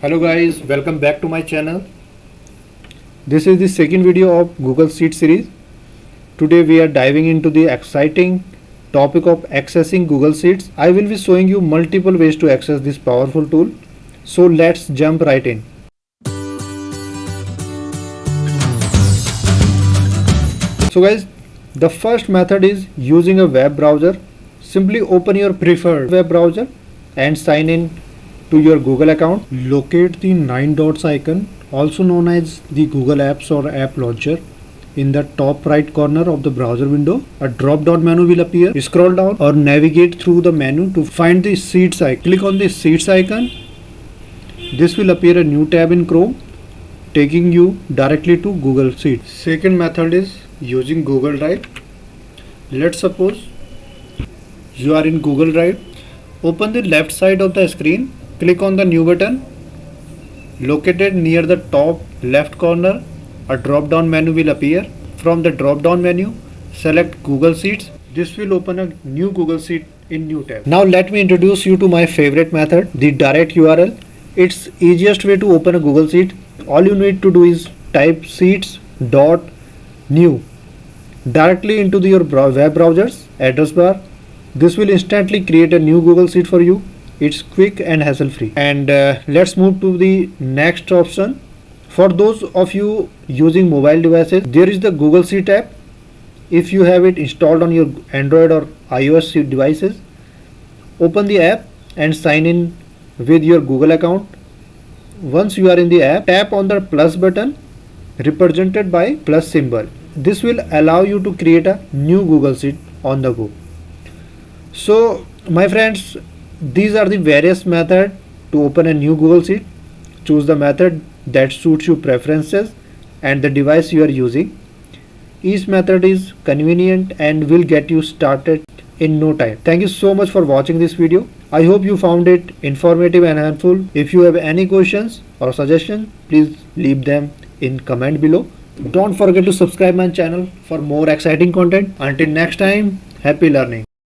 Hello guys, welcome back to my channel. This is the second video of Google Sheet series. Today we are diving into the exciting topic of accessing Google Sheets. I will be showing you multiple ways to access this powerful tool. So let's jump right in. So guys, the first method is using a web browser. Simply open your preferred web browser and sign in to your Google account. Locate the 9 dots icon, also known as the Google Apps or App Launcher, in the top right corner of the browser window. A drop down menu will appear. Scroll down or navigate through the menu to find the Sheets icon. Click on the Sheets icon. This will appear a new tab in Chrome, taking you directly to Google Sheets. Second method is using Google Drive. Let's suppose you are in Google Drive. Open the left side of the screen. Click on the new button. Located near the top left corner, a drop down menu will appear. From the drop down menu, select Google Sheets. This will open a new Google Sheet in new tab. Now let me introduce you to my favorite method, the direct URL. It's easiest way to open a Google Sheet. All you need to do is type sheets.new directly into your web browser's address bar. This will instantly create a new Google Sheet for you. It's quick and hassle free. And let's move to the next option. For those of you using mobile devices, there is the Google Sheet app. If you have it installed on your Android or iOS devices, open the app and sign in with your Google account. Once you are in the app, tap on the plus button represented by plus symbol. This will allow you to create a new Google Sheet on the go. So my friends, these are the various methods to open a new Google Sheet. Choose the method that suits your preferences and the device you are using. Each method is convenient and will get you started in no time. Thank you so much for watching this video. I hope you found it informative and helpful. If you have any questions or suggestions, please leave them in comment below. Don't forget to subscribe my channel for more exciting content. Until next time, happy learning.